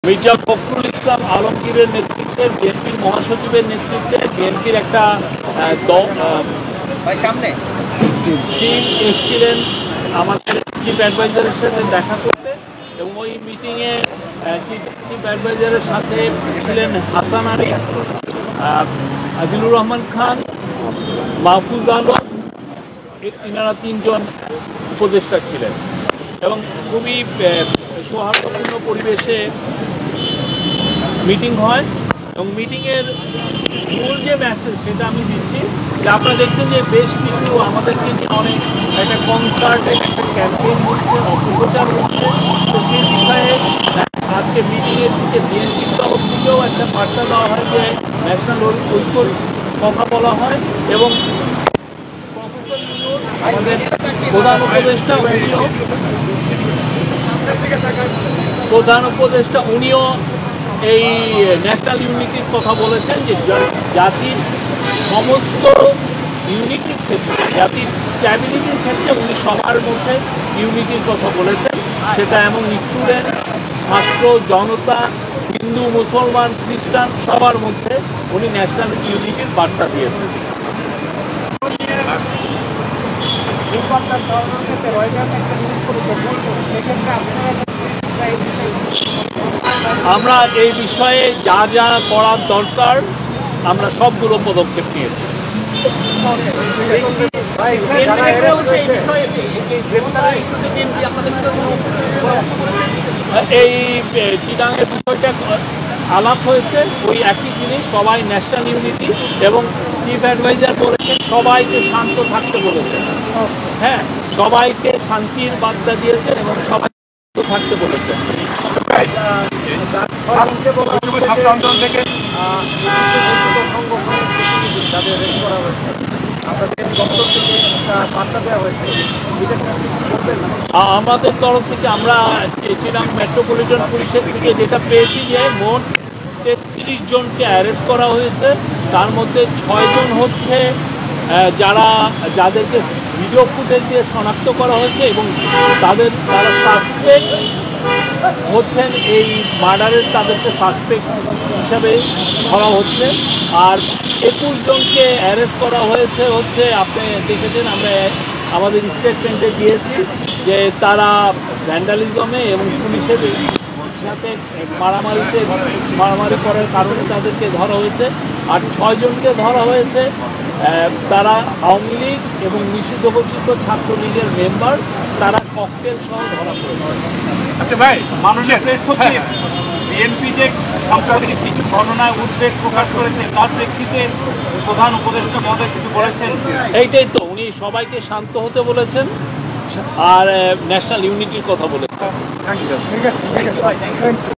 মির্জা ফখরুল ইসলাম আলমগীরের নেতৃত্বে বিএনপির মহাসচিবের নেতৃত্বে বিএনপির একটা টিম এসেছিলেন আমাদের চিফ অ্যাডভাইজারের সাথে দেখা করতে, এবং ওই মিটিংয়ে চিফ অ্যাডভাইজারের সাথে ছিলেন হাসান আলী, আদিলুর রহমান খান, মাহফুজ আলম, এনারা তিনজন উপদেষ্টা ছিলেন এবং খুবই সৌহার্দ্যপূর্ণ পরিবেশে মিটিং হয়। এবং মিটিংয়ের মূল যে মেসেজ সেটা আমি দিচ্ছি যে আপনারা দেখছেন যে বেশ কিছু আমাদেরকে নিয়ে অনেক একটা কনসার্ট, একটা ক্যাম্পেইন হচ্ছে, অপপ্রচার হচ্ছে। তো সেই বিষয়ে আজকে মিটিংয়ের দিকে বিএনপির তরফ থেকেও একটা বার্তা দেওয়া হয় যে ন্যাশনাল ঐক্যর কথা বলা হয়, এবং আমাদের প্রধান উপদেষ্টা উনিও এই ন্যাশনাল ইউনিটির কথা বলেছেন, যে জাতির সমস্ত ইউনিটির ক্ষেত্রে, জাতির স্ট্যাবিলিটির ক্ষেত্রে উনি সবার মধ্যে ইউনিটির কথা বলেছেন। সেটা এমন স্টুডেন্ট, ছাত্র, জনতা, হিন্দু, মুসলমান, খ্রিস্টান সবার মধ্যে উনি ন্যাশনাল ইউনিটির বার্তা দিয়েছেন। আমরা এই বিষয়ে যা যা করার দরকার আমরা সবগুলো পদক্ষেপ নিয়েছি। এই চিটাঙের বিষয়টা আলাপ হয়েছে, ওই একই জিনিস, সবাই ন্যাশনাল ইউনিটি, এবং চিফ অ্যাডভাইজার বলেছেন সবাইকে শান্ত থাকতে বলেছেন। হ্যাঁ, সবাইকে শান্তির বার্তা দিয়েছেন এবং সবাই থাকতে বলেছেন। আমাদের তরফ থেকে আমরা চিটাং মেট্রোপলিটন পুলিশের থেকে যেটা পেয়েছি যে মোট 33 জনকে অ্যারেস্ট করা হয়েছে। তার মধ্যে 6 জন হচ্ছে যাদেরকে ভিডিও ফুটেজ দিয়ে শনাক্ত করা হয়েছে, এবং তারা সাসপেক্ট হচ্ছেন এই মার্ডারের, তাদেরকে সাসপেক্ট হিসাবে ধরা হচ্ছে। আর 21 জনকে অ্যারেস্ট করা হয়েছে হচ্ছে, আপনি দেখেছেন আমরা আমাদের স্টেটমেন্টে দিয়েছি যে তারা ভ্যান্ডালিজমে এবং পুলিশের সাথে মারামারি করার কারণে তাদেরকে ধরা হয়েছে। আর 6 জনকে ধরা হয়েছে, তারা আওয়ামী লীগ এবং নিষিদ্ধ ঘোষিত ছাত্রলীগের মেম্বার, তারা ককটেল সহ ধরা পড়েছে। আচ্ছা ভাই, মানুষের বিএনপি যে সাম্প্রতিক কিছু ঘটনায় উদ্বেগ প্রকাশ করেছে, তার প্রেক্ষিতে প্রধান উপদেষ্টা মহোদয় কিছু বলেছেন? এইটাই তো, উনি সবাইকে শান্ত হতে বলেছেন আর ন্যাশনাল ইউনিটির কথা বলেছেন।